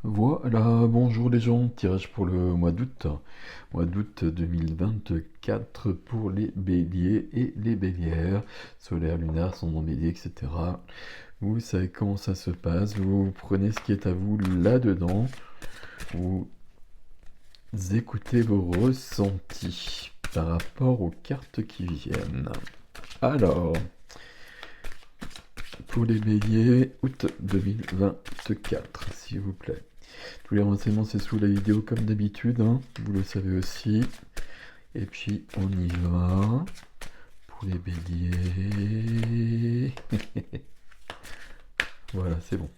Voilà, bonjour les gens, tirage pour le mois d'août 2024 pour les béliers et les bélières, solaire, lunaire, son nom bélier, etc. Vous savez comment ça se passe, vous prenez ce qui est à vous là-dedans, vous écoutez vos ressentis par rapport aux cartes qui viennent. Alors, pour les béliers, août 2024, s'il vous plaît. Tous les renseignements, c'est sous la vidéo comme d'habitude, hein, vous le savez aussi. Et puis, on y va pour les béliers. Voilà, c'est bon.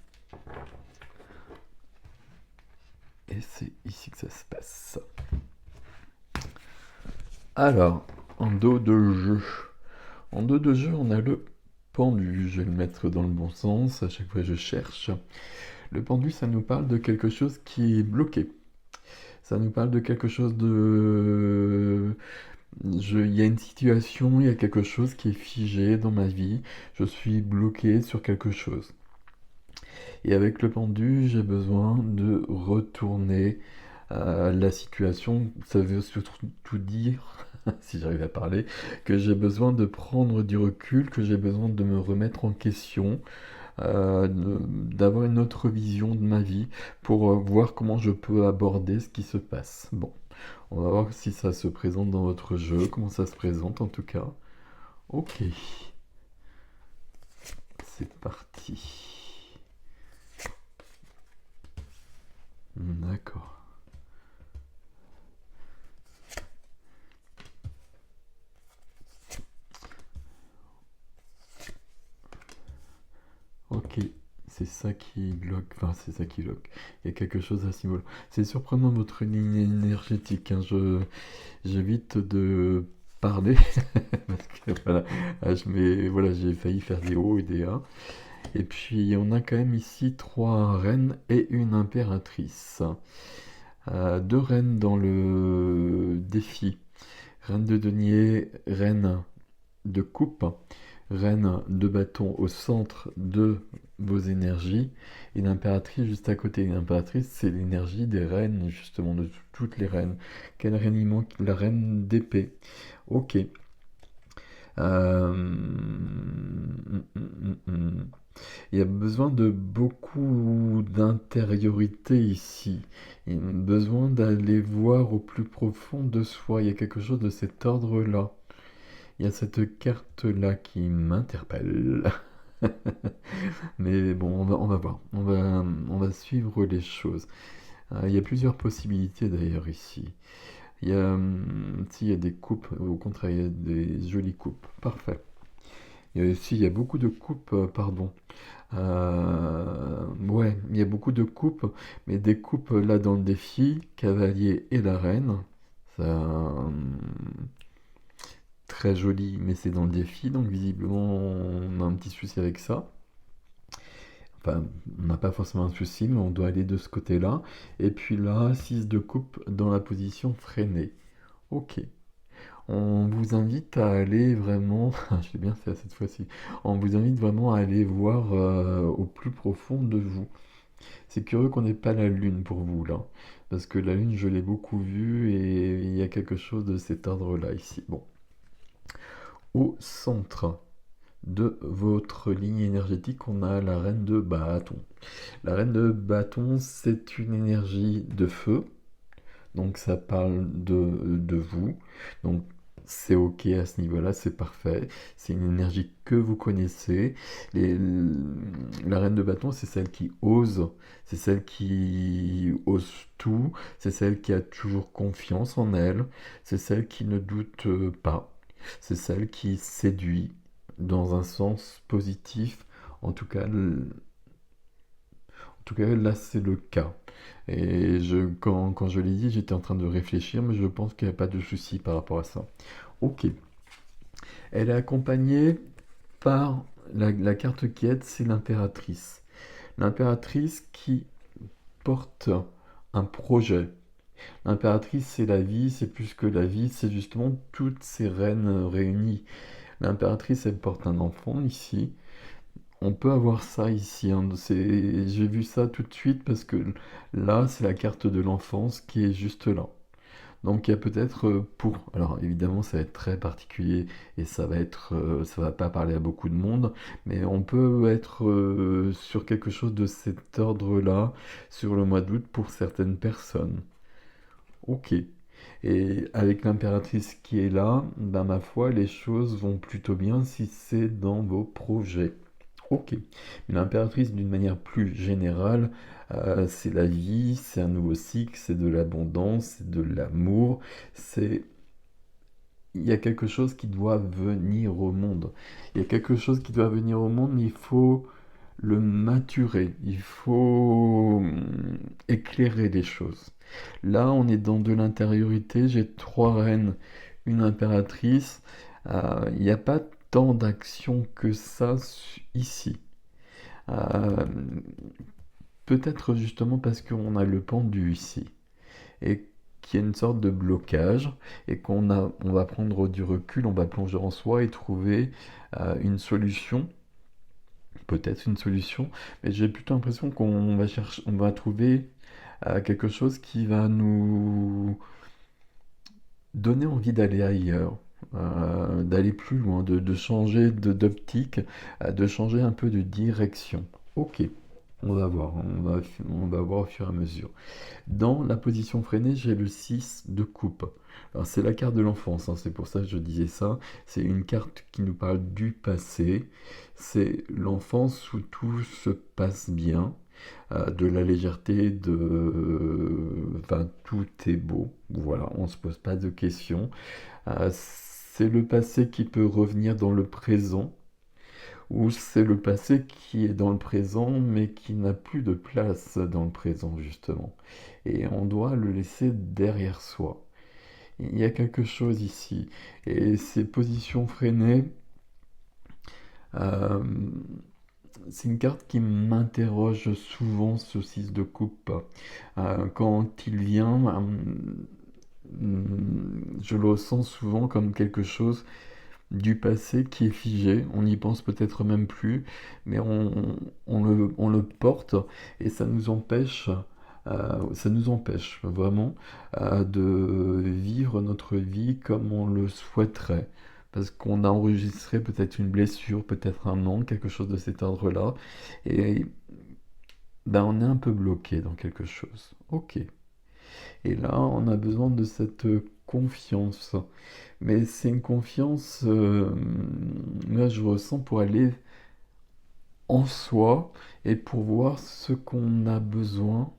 Et c'est ici que ça se passe. Alors, en dos de jeu. En dos de jeu, on a le pendu. Je vais le mettre dans le bon sens. À chaque fois, je cherche. Le pendu, ça nous parle de quelque chose qui est bloqué. Ça nous parle de quelque chose de... Il y a une situation, il y a quelque chose qui est figé dans ma vie. Je suis bloqué sur quelque chose. Et avec le pendu, j'ai besoin de retourner à la situation. Ça veut surtout dire, si j'arrive à parler, que j'ai besoin de prendre du recul, que j'ai besoin de me remettre en question, d'avoir une autre vision de ma vie pour voir comment je peux aborder ce qui se passe. Bon, on va voir si ça se présente dans votre jeu, comment ça se présente en tout cas. Ok, c'est parti. D'accord. Ok, c'est ça qui bloque. Enfin, c'est ça qui bloque. Il y a quelque chose à ce niveau-là. C'est surprenant votre ligne énergétique, hein. J'évite de parler parce que voilà, voilà, j'ai failli faire des hauts et des A. Et puis on a quand même ici trois reines et une impératrice. Deux reines dans le défi. Reine de denier, reine de coupe, reine de bâton au centre de vos énergies, et l'impératrice juste à côté. L'impératrice, c'est l'énergie des reines, justement, de toutes les reines. Quelle reine il manque? La reine d'épée. Ok. Il y a besoin de beaucoup d'intériorité ici. Il y a besoin d'aller voir au plus profond de soi. Il y a quelque chose de cet ordre-là. Il y a cette carte-là qui m'interpelle. Mais bon, on va voir. On va suivre les choses. Il y a plusieurs possibilités d'ailleurs ici. Il y a des coupes, au contraire, il y a des jolies coupes. Parfait. Il y a beaucoup de coupes, pardon. Ouais, il y a beaucoup de coupes, mais des coupes là dans le défi, cavalier et la reine. Ça, très joli, mais c'est dans le défi, donc visiblement on a un petit souci avec ça. Enfin, on n'a pas forcément un souci, mais on doit aller de ce côté-là. Et puis là, 6 de coupe dans la position freinée. Ok. On vous invite à aller vraiment, je l'ai bien fait cette fois-ci, on vous invite vraiment à aller voir au plus profond de vous. C'est curieux qu'on n'ait pas la lune pour vous là, parce que la lune je l'ai beaucoup vue et il y a quelque chose de cet ordre-là ici. Bon, au centre de votre ligne énergétique, on a la reine de bâton. La reine de bâton, c'est une énergie de feu, donc ça parle de vous. Donc c'est ok à ce niveau-là, c'est parfait. C'est une énergie que vous connaissez. La reine de bâton, c'est celle qui ose, c'est celle qui ose tout, c'est celle qui a toujours confiance en elle, c'est celle qui ne doute pas, c'est celle qui séduit dans un sens positif. En tout cas, là, c'est le cas. Et quand je l'ai dit, j'étais en train de réfléchir, mais je pense qu'il n'y a pas de souci par rapport à ça. Ok. Elle est accompagnée par la carte qui aide, c'est l'impératrice. L'impératrice qui porte un projet. L'impératrice, c'est la vie, c'est plus que la vie, c'est justement toutes ces reines réunies. L'impératrice, elle porte un enfant ici. On peut avoir ça ici, hein. J'ai vu ça tout de suite parce que là, c'est la carte de l'enfance qui est juste là. Donc il y a peut-être alors évidemment ça va être très particulier et ça va pas parler à beaucoup de monde, mais on peut être sur quelque chose de cet ordre-là sur le mois d'août pour certaines personnes. Ok. Et avec l'impératrice qui est là, ben ma foi, les choses vont plutôt bien si c'est dans vos projets. Ok. Mais l'impératrice, d'une manière plus générale, c'est la vie, c'est un nouveau cycle, c'est de l'abondance, c'est de l'amour, c'est... Il y a quelque chose qui doit venir au monde. Il y a quelque chose qui doit venir au monde, mais il faut le maturer, il faut éclairer les choses. Là, on est dans de l'intériorité, j'ai trois reines, une impératrice. Il n'y a pas tant d'action que ça ici. Euh, Peut-être justement parce qu'on a le pendu ici et qu'il y a une sorte de blocage et on va prendre du recul, on va plonger en soi et trouver une solution, peut-être une solution, mais j'ai plutôt l'impression qu'on va chercher, on va trouver quelque chose qui va nous donner envie d'aller ailleurs, d'aller plus loin, de changer d'optique, de changer un peu de direction. Ok, on va voir, on va voir au fur et à mesure. Dans la position freinée, j'ai le 6 de coupe. Alors c'est la carte de l'enfance, hein, c'est pour ça que je disais ça. C'est une carte qui nous parle du passé. C'est l'enfance où tout se passe bien, de la légèreté, enfin, tout est beau. Voilà, on ne se pose pas de questions. C'est le passé qui peut revenir dans le présent, ou c'est le passé qui est dans le présent, mais qui n'a plus de place dans le présent, justement. Et on doit le laisser derrière soi. Il y a quelque chose ici. Et ces positions freinées, euh, c'est une carte qui m'interroge souvent, ce 6 de coupe. Quand il vient, je le ressens souvent comme quelque chose du passé qui est figé, on n'y pense peut-être même plus, mais on le porte et ça nous empêche vraiment de vivre notre vie comme on le souhaiterait. Parce qu'on a enregistré peut-être une blessure, peut-être un manque, quelque chose de cet ordre-là, et ben on est un peu bloqué dans quelque chose. Ok. Et là, on a besoin de cette confiance. Mais c'est une confiance, moi je ressens pour aller en soi et pour voir ce qu'on a besoin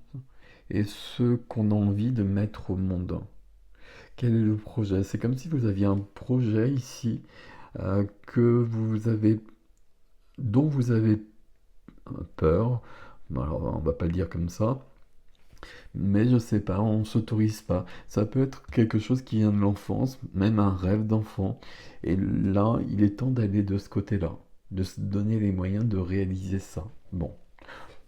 et ce qu'on a envie de mettre au monde. Quel est le projet? C'est comme si vous aviez un projet ici dont vous avez peur. Bon, alors on va pas le dire comme ça, mais je sais pas, on s'autorise pas. Ça peut être quelque chose qui vient de l'enfance, même un rêve d'enfant. Et là, il est temps d'aller de ce côté-là, de se donner les moyens de réaliser ça. Bon,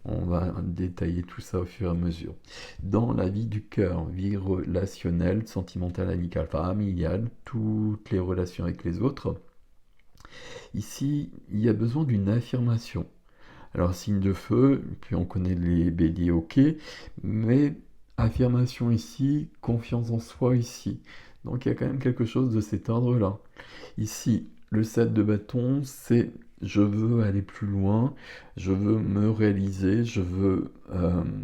on va détailler tout ça au fur et à mesure. Dans la vie du cœur, vie relationnelle, sentimentale, amicale, familiale, toutes les relations avec les autres, ici, il y a besoin d'une affirmation. Alors, signe de feu, puis on connaît les béliers, ok, mais affirmation ici, confiance en soi ici. Donc, il y a quand même quelque chose de cet ordre-là. Ici, le 7 de bâton, c'est je veux aller plus loin, je veux me réaliser, je veux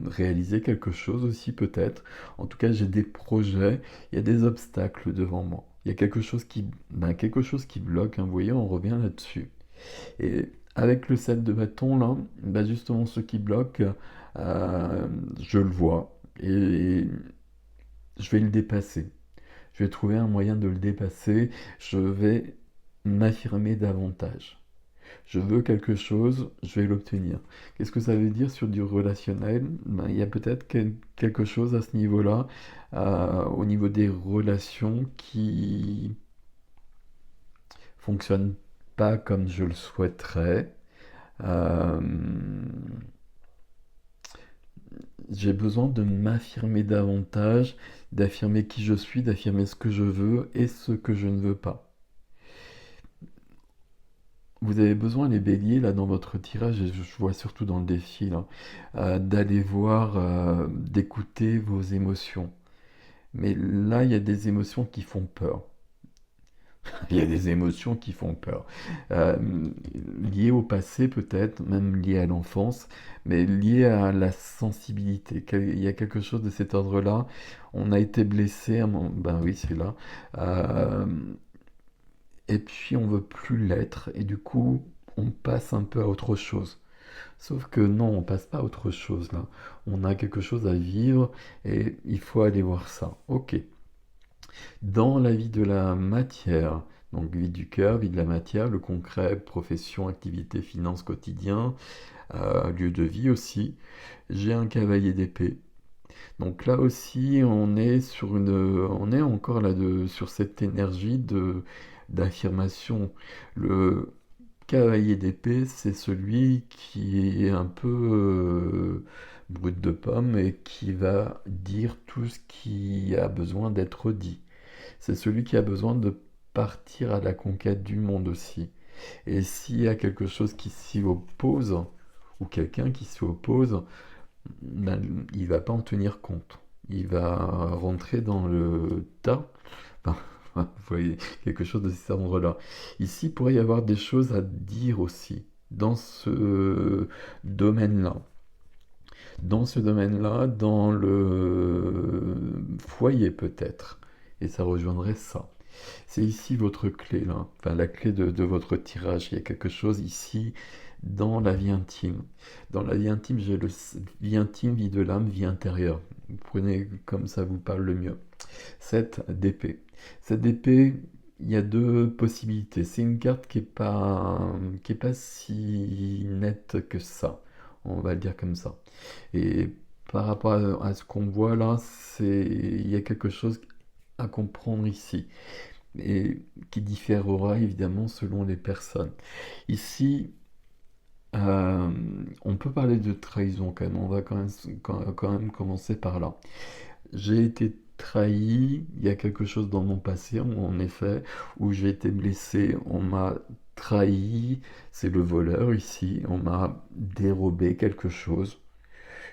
réaliser quelque chose aussi peut-être. En tout cas, j'ai des projets, il y a des obstacles devant moi. Il y a quelque chose qui bloque, hein, vous voyez, on revient là-dessus. Et avec le 7 de bâton, là, bah justement, ce qui bloque, je le vois et je vais le dépasser. Je vais trouver un moyen de le dépasser. Je vais m'affirmer davantage. Je veux quelque chose, je vais l'obtenir. Qu'est-ce que ça veut dire sur du relationnel? Ben, il y a peut-être quelque chose à ce niveau-là, au niveau des relations qui fonctionnent pas comme je le souhaiterais. Euh, j'ai besoin de m'affirmer davantage, d'affirmer qui je suis, d'affirmer ce que je veux et ce que je ne veux pas. vous avez besoin, les béliers, là, dans votre tirage, et je vois surtout dans le défi, là, d'aller voir, d'écouter vos émotions. Mais là, il y a des émotions qui font peur. Il y a des émotions qui font peur. Euh, Liées au passé peut-être, même liées à l'enfance, mais liées à la sensibilité. Il y a quelque chose de cet ordre-là. On a été blessé, ben oui, c'est là. Euh, et puis on veut plus l'être, et du coup, on passe un peu à autre chose. Sauf que non, on passe pas à autre chose là. On a quelque chose à vivre et il faut aller voir ça. Ok. Dans la vie de la matière, donc vie du cœur, vie de la matière, le concret, profession, activité, finances, quotidien, lieu de vie aussi, j'ai un cavalier d'épée. Donc là aussi, on est encore sur cette énergie d'affirmation. Le cavalier d'épée, c'est celui qui est un peu brut de pomme et qui va dire tout ce qui a besoin d'être dit. C'est celui qui a besoin de partir à la conquête du monde aussi. Et s'il y a quelque chose qui s'y oppose, ou quelqu'un qui s'y oppose, ben, il va pas en tenir compte. Il va rentrer dans le tas. Enfin, vous voyez, quelque chose de cet ordre-là. Ici, il pourrait y avoir des choses à dire aussi dans ce domaine-là. Dans ce domaine-là, dans le foyer peut-être. Et ça rejoindrait ça. C'est ici votre clé, là. Enfin, la clé de votre tirage. Il y a quelque chose ici dans la vie intime. Dans la vie intime, j'ai le vie intime, vie de l'âme, vie intérieure. Vous prenez comme ça vous parle le mieux. Cette d'épée. Cette d'épée, il y a deux possibilités. C'est une carte qui est pas si nette que ça. On va le dire comme ça. Et par rapport à ce qu'on voit là, il y a quelque chose à comprendre ici et qui différera évidemment selon les personnes. Ici, euh, on peut parler de trahison quand même. On va quand même commencer par là. J'ai été trahi, il y a quelque chose dans mon passé, en effet, où j'ai été blessé, on m'a trahi, c'est le voleur ici, on m'a dérobé quelque chose,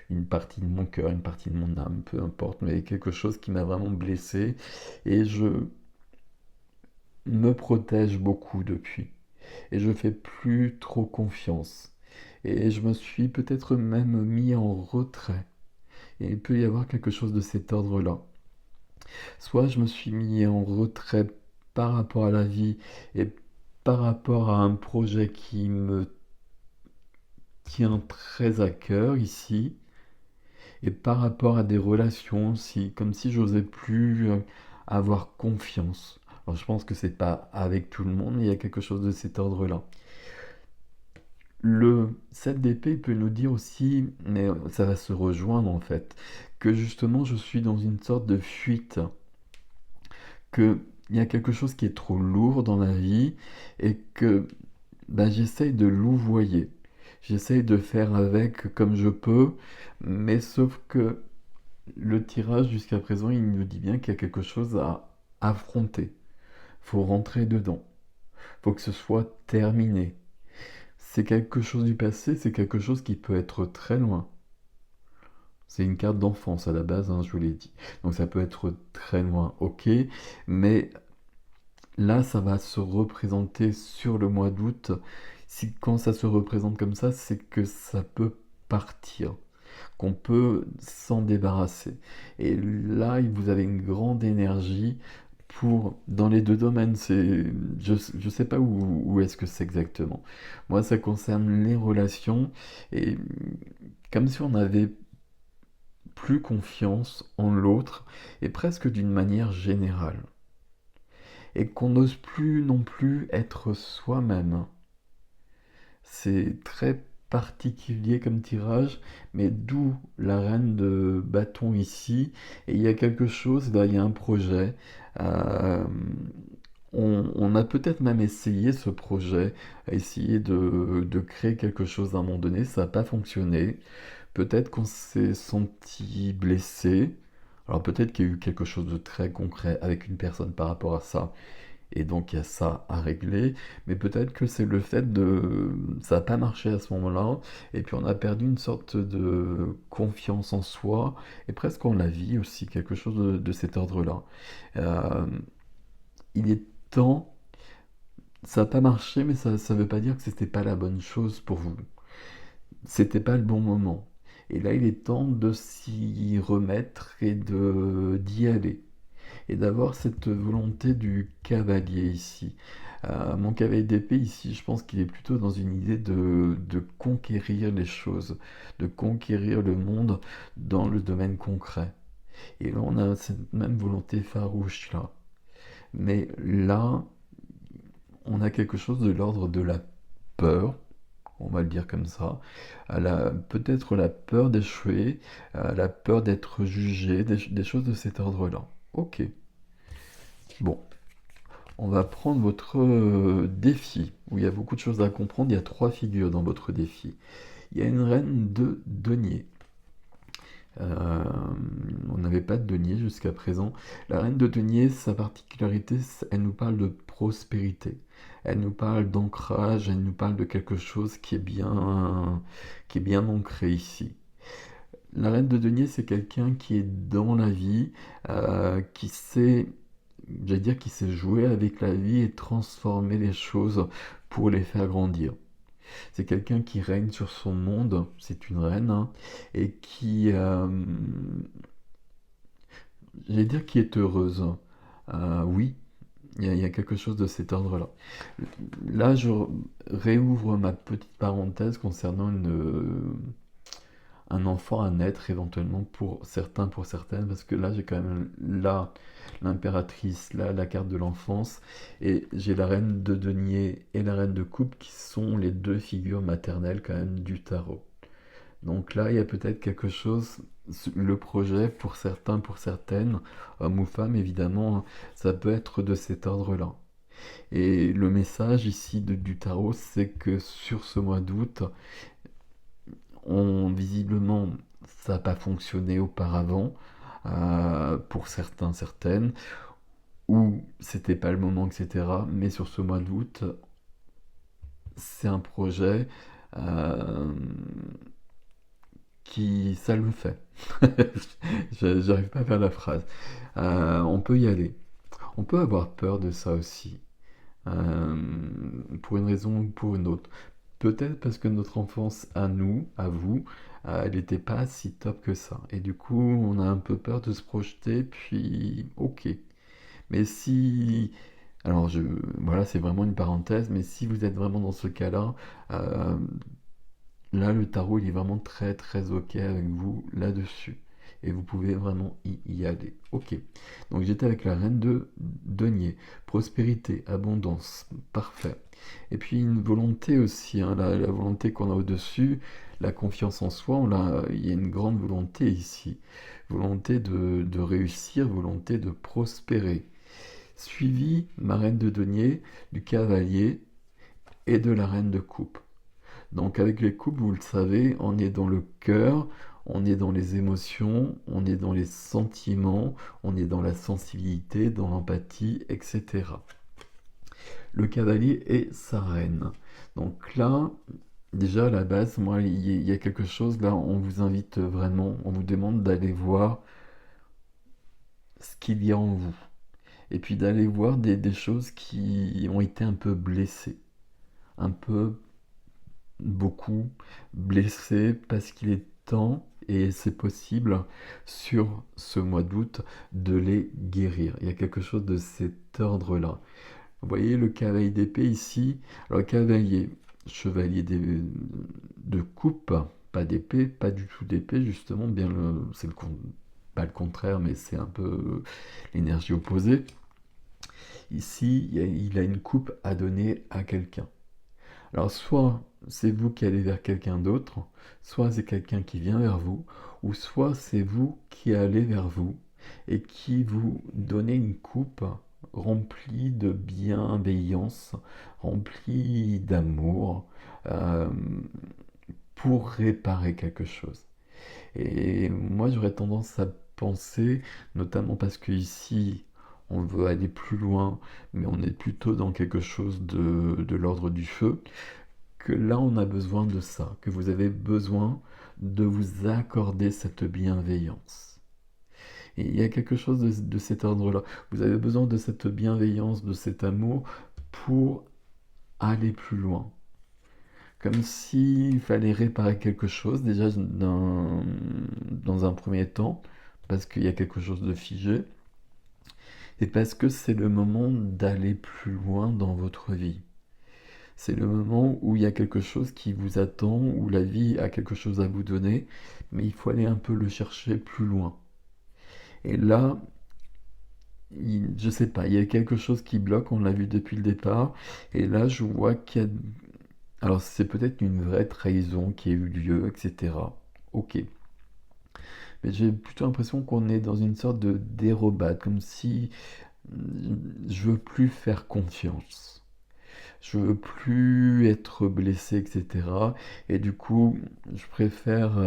une partie de mon cœur, une partie de mon âme, peu importe, mais quelque chose qui m'a vraiment blessé, et je me protège beaucoup depuis, et je fais plus trop confiance, et je me suis peut-être même mis en retrait, et il peut y avoir quelque chose de cet ordre-là. Soit je me suis mis en retrait par rapport à la vie et par rapport à un projet qui me tient très à cœur ici, et par rapport à des relations aussi, comme si j'osais plus avoir confiance. Alors je pense que c'est pas avec tout le monde, mais il y a quelque chose de cet ordre-là. Le 7 d'épée peut nous dire aussi, mais ça va se rejoindre en fait, que justement je suis dans une sorte de fuite, que il y a quelque chose qui est trop lourd dans la vie et que ben, j'essaye de louvoyer. J'essaye de faire avec comme je peux, mais sauf que le tirage jusqu'à présent, il nous dit bien qu'il y a quelque chose à affronter. Faut rentrer dedans. Faut que ce soit terminé. C'est quelque chose du passé, c'est quelque chose qui peut être très loin. C'est une carte d'enfance à la base, hein, je vous l'ai dit. Donc ça peut être très loin, ok, mais là, ça va se représenter sur le mois d'août. Si, quand ça se représente comme ça, c'est que ça peut partir, qu'on peut s'en débarrasser. Et là, vous avez une grande énergie dans les deux domaines. Je sais pas où est-ce que c'est exactement. Moi, ça concerne les relations et comme si on avait plus confiance en l'autre et presque d'une manière générale et qu'on n'ose plus non plus être soi-même. C'est très particulier comme tirage, mais d'où la reine de bâton ici. Et il y a quelque chose, là, il y a un projet. euh, on a peut-être même essayé ce projet, essayé de créer quelque chose à un moment donné, ça n'a pas fonctionné. Peut-être qu'on s'est senti blessé. Alors peut-être qu'il y a eu quelque chose de très concret avec une personne par rapport à ça. Et donc il y a ça à régler, mais peut-être que c'est le fait de... Ça n'a pas marché à ce moment-là, et puis on a perdu une sorte de confiance en soi, et presque en la vie aussi, quelque chose de cet ordre-là. Euh, il est temps, ça n'a pas marché, mais ça ne veut pas dire que c'était pas la bonne chose pour vous. C'était pas le bon moment. Et là, il est temps de s'y remettre et d'y aller. Et d'avoir cette volonté du cavalier ici. Mon cavalier d'épée ici, je pense qu'il est plutôt dans une idée de conquérir les choses, de conquérir le monde dans le domaine concret. Et là, on a cette même volonté farouche là. Mais là, on a quelque chose de l'ordre de la peur, on va le dire comme ça, peut-être la peur d'échouer, la peur d'être jugé, des choses de cet ordre-là. Ok, bon, on va prendre votre défi, où il y a beaucoup de choses à comprendre. Il y a trois figures dans votre défi. Il y a une reine de denier. Euh, on n'avait pas de denier jusqu'à présent. La reine de denier, sa particularité, elle nous parle de prospérité. Elle nous parle d'ancrage, elle nous parle de quelque chose qui est bien ancré ici. La reine de denier, c'est quelqu'un qui est dans la vie, qui sait, j'allais dire, qui sait jouer avec la vie et transformer les choses pour les faire grandir. C'est quelqu'un qui règne sur son monde, c'est une reine, hein, et qui, j'allais dire, qui est heureuse. Oui, il y a quelque chose de cet ordre-là. Là, je réouvre ma petite parenthèse concernant un enfant à naître éventuellement pour certains, pour certaines, parce que là j'ai quand même là l'impératrice, là la carte de l'enfance, et j'ai la reine de denier et la reine de coupe qui sont les deux figures maternelles quand même du tarot. Donc là il y a peut-être quelque chose, le projet pour certains, pour certaines, hommes ou femmes évidemment, ça peut être de cet ordre-là. Et le message ici du tarot, c'est que sur ce mois d'août, visiblement, ça n'a pas fonctionné auparavant pour certains, certaines, ou c'était pas le moment, etc. Mais sur ce mois d'août, c'est un projet euh, qui, ça le fait. J'arrive pas à faire la phrase. On peut y aller. On peut avoir peur de ça aussi, euh, pour une raison ou pour une autre. Peut-être parce que notre enfance à nous, à vous, elle n'était pas si top que ça. Et du coup, on a un peu peur de se projeter, puis ok. Mais si... Alors, voilà, c'est vraiment une parenthèse, mais si vous êtes vraiment dans ce cas-là, euh, là, le tarot, il est vraiment très, très ok avec vous là-dessus. Et vous pouvez vraiment y aller. Ok. Donc, j'étais avec la reine de denier. Prospérité, abondance. Parfait. Et puis, une volonté aussi, hein, la volonté qu'on a au-dessus, la confiance en soi, il y a une grande volonté ici. Volonté de réussir, volonté de prospérer. Suivi, ma reine de denier, du cavalier et de la reine de coupe. Donc avec les coupes, vous le savez, on est dans le cœur, on est dans les émotions, on est dans les sentiments, on est dans la sensibilité, dans l'empathie, etc. Le cavalier est sa reine. Donc là, déjà à la base, moi, il y a quelque chose, là, on vous invite vraiment, on vous demande d'aller voir ce qu'il y a en vous. Et puis d'aller voir des choses qui ont été un peu blessées, un peu beaucoup blessées, parce qu'il est temps, et c'est possible, sur ce mois d'août, de les guérir. Il y a quelque chose de cet ordre-là. Vous voyez le cavalier d'épée ici. Alors cavalier, chevalier de coupe, pas d'épée, pas du tout d'épée, justement, bien c'est pas le contraire, mais c'est un peu l'énergie opposée. Ici, il a une coupe à donner à quelqu'un. Alors soit c'est vous qui allez vers quelqu'un d'autre, soit c'est quelqu'un qui vient vers vous, ou soit c'est vous qui allez vers vous et qui vous donnez une coupe remplie de bienveillance, remplie d'amour, euh, pour réparer quelque chose. Et moi j'aurais tendance à penser, notamment parce que ici on veut aller plus loin, mais on est plutôt dans quelque chose de l'ordre du feu, que là on a besoin de ça, que vous avez besoin de vous accorder cette bienveillance. Et il y a quelque chose de cet ordre-là. Vous avez besoin de cette bienveillance, de cet amour pour aller plus loin. Comme s'il fallait réparer quelque chose, déjà dans un premier temps, parce qu'il y a quelque chose de figé, et parce que c'est le moment d'aller plus loin dans votre vie. C'est le moment où il y a quelque chose qui vous attend, où la vie a quelque chose à vous donner, mais il faut aller un peu le chercher plus loin. Et là, je sais pas, il y a quelque chose qui bloque, on l'a vu depuis le départ, et là je vois qu'il y a... Alors c'est peut-être une vraie trahison qui a eu lieu, etc. Ok. Mais j'ai plutôt l'impression qu'on est dans une sorte de dérobade, comme si je veux plus faire confiance. Je veux plus être blessé, etc. Et du coup, je préfère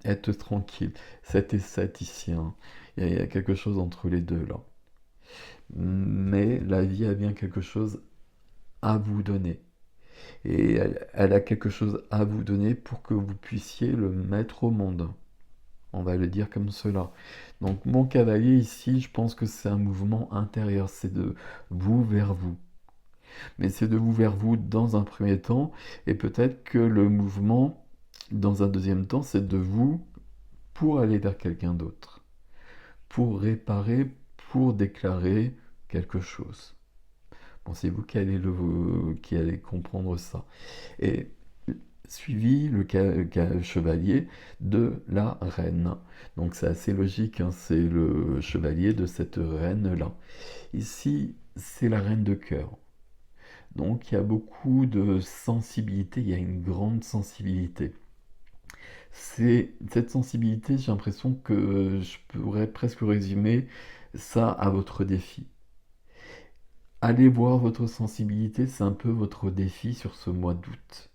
être tranquille. 7 et 7 ici, hein. Il y a quelque chose entre les deux là. Mais la vie a bien quelque chose à vous donner. Et elle a quelque chose à vous donner pour que vous puissiez le mettre au monde. On va le dire comme cela. Donc mon cavalier ici, je pense que c'est un mouvement intérieur, c'est de vous vers vous. Mais c'est de vous vers vous dans un premier temps, et peut-être que le mouvement, dans un deuxième temps, c'est de vous pour aller vers quelqu'un d'autre, pour réparer, pour déclarer quelque chose. Bon, c'est vous qui allez comprendre ça. Et suivi le chevalier de la reine. Donc c'est assez logique, hein, c'est le chevalier de cette reine-là. Ici, c'est la reine de cœur. Donc il y a beaucoup de sensibilité, il y a une grande sensibilité. Cette sensibilité, j'ai l'impression que je pourrais presque résumer ça à votre défi. Allez voir votre sensibilité, c'est un peu votre défi sur ce mois d'août.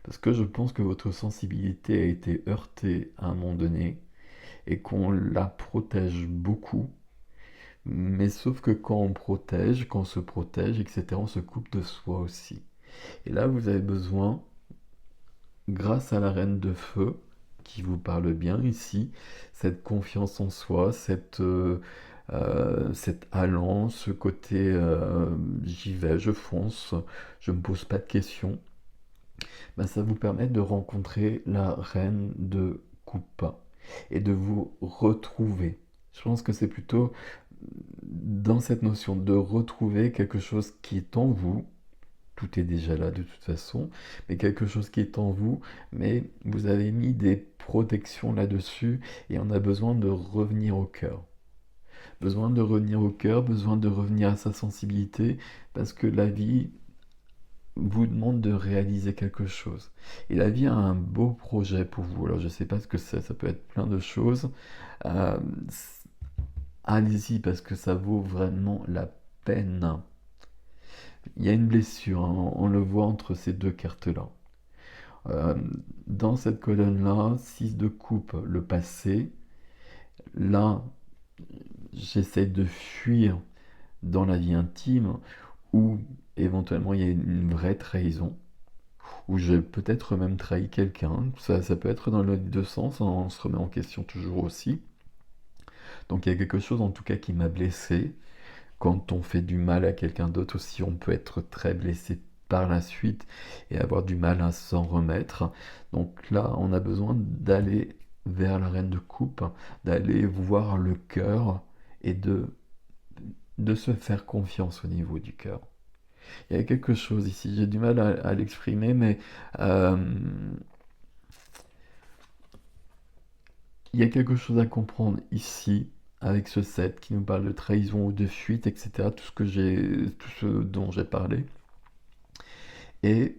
Parce que je pense que votre sensibilité a été heurtée à un moment donné et qu'on la protège beaucoup. Mais sauf que quand on protège, quand on se protège, etc., on se coupe de soi aussi. Et là, vous avez besoin, grâce à la reine de feu, qui vous parle bien ici, cette confiance en soi, cet allant, ce côté j'y vais, je fonce, je ne me pose pas de questions. Ben, ça vous permet de rencontrer la reine de coupe et de vous retrouver. Je pense que c'est plutôt dans cette notion de retrouver quelque chose qui est en vous. Tout est déjà là de toute façon, mais quelque chose qui est en vous, mais vous avez mis des protections là-dessus et on a besoin de revenir au cœur. Besoin de revenir au cœur, besoin de revenir à sa sensibilité, parce que la vie vous demande de réaliser quelque chose. Et la vie a un beau projet pour vous. Alors je ne sais pas ce que c'est, ça peut être plein de choses. Euh, Allez-y parce que ça vaut vraiment la peine. Il y a une blessure, hein, on le voit entre ces deux cartes-là. Euh, dans cette colonne-là, 6 de coupe, le passé. Là, j'essaie de fuir dans la vie intime où éventuellement il y a une vraie trahison. Où j'ai peut-être même trahi quelqu'un. Ça peut être dans les deux sens, hein, on se remet en question toujours aussi. Donc il y a quelque chose en tout cas qui m'a blessé. Quand on fait du mal à quelqu'un d'autre aussi, on peut être très blessé par la suite et avoir du mal à s'en remettre. Donc là, on a besoin d'aller vers la reine de coupe, d'aller voir le cœur et de se faire confiance au niveau du cœur. Il y a quelque chose ici, j'ai du mal à l'exprimer, mais euh, il y a quelque chose à comprendre ici avec ce 7 qui nous parle de trahison ou de fuite, etc. Tout ce dont j'ai parlé. Et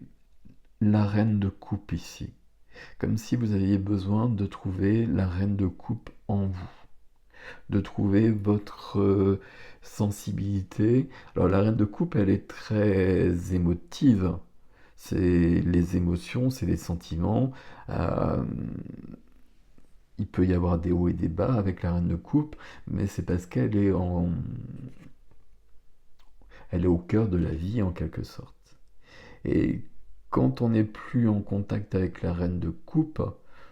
la reine de coupe ici. Comme si vous aviez besoin de trouver la reine de coupe en vous. De trouver votre sensibilité. Alors la reine de coupe, elle est très émotive. C'est les émotions, c'est les sentiments. Euh, il peut y avoir des hauts et des bas avec la reine de coupe, mais c'est parce elle est au cœur de la vie en quelque sorte. Et quand on n'est plus en contact avec la reine de coupe,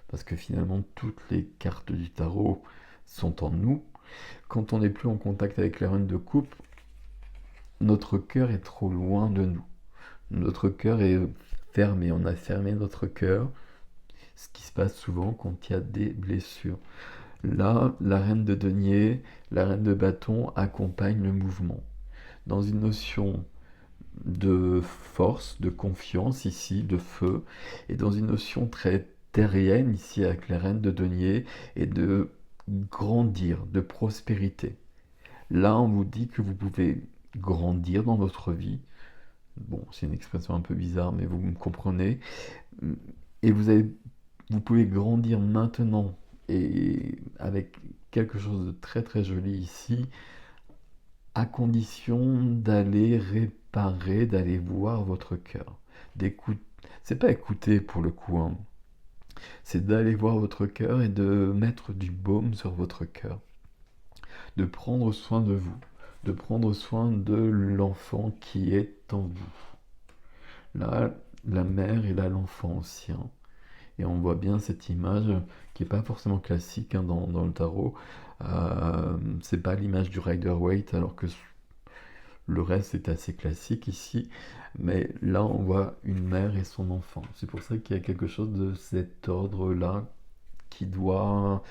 parce que finalement toutes les cartes du tarot sont en nous, quand on n'est plus en contact avec la reine de coupe, notre cœur est trop loin de nous. Notre cœur est fermé, on a fermé notre cœur, ce qui se passe souvent quand il y a des blessures. Là, la reine de denier, la reine de bâton accompagne le mouvement. Dans une notion de force, de confiance ici, de feu, et dans une notion très terrienne ici avec la reine de denier, et de grandir, de prospérité. Là, on vous dit que vous pouvez grandir dans votre vie. Bon, c'est une expression un peu bizarre, mais vous me comprenez. Et vous pouvez grandir maintenant, et avec quelque chose de très très joli ici, à condition d'aller réparer, d'aller voir votre cœur. D'écouter. C'est pas écouter pour le coup, hein. C'est d'aller voir votre cœur et de mettre du baume sur votre cœur. De prendre soin de vous, de prendre soin de l'enfant qui est en vous. Là, la mère et là l'enfant aussi, hein. Et on voit bien cette image qui n'est pas forcément classique, hein, dans le tarot. C'est pas l'image du Rider-Waite, alors que le reste est assez classique ici. Mais là, on voit une mère et son enfant. C'est pour ça qu'il y a quelque chose de cet ordre-là qui doit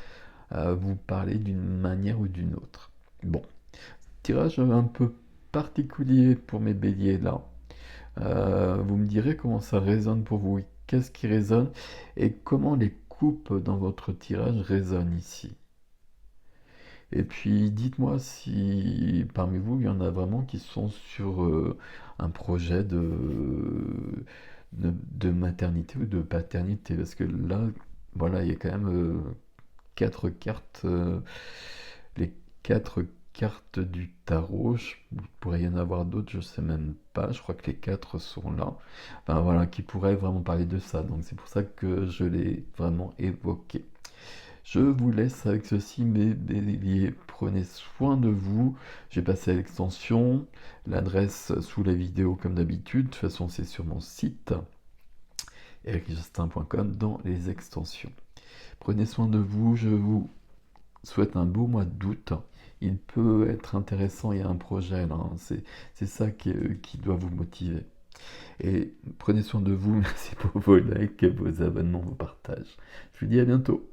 vous parler d'une manière ou d'une autre. Bon, tirage un peu particulier pour mes béliers là. Vous me direz comment ça résonne pour vous, qu'est-ce qui résonne et comment les coupes dans votre tirage résonnent ici. Et puis dites-moi si parmi vous il y en a vraiment qui sont sur un projet de maternité ou de paternité, parce que là, voilà, il y a quand même quatre cartes, les quatre cartes du tarot. Il pourrait y en avoir d'autres, je sais même pas. Je crois que les quatre sont là. Enfin voilà, qui pourraient vraiment parler de ça. Donc c'est pour ça que je l'ai vraiment évoqué. Je vous laisse avec ceci, mes béliers. Prenez soin de vous. J'ai passé à l'extension. L'adresse sous la vidéo comme d'habitude. De toute façon, c'est sur mon site ericjustin.com dans les extensions. Prenez soin de vous. Je vous souhaite un beau mois d'août. Il peut être intéressant, il y a un projet là, hein. C'est ça qui doit vous motiver. Et prenez soin de vous. Merci pour vos likes, vos abonnements, vos partages. Je vous dis à bientôt.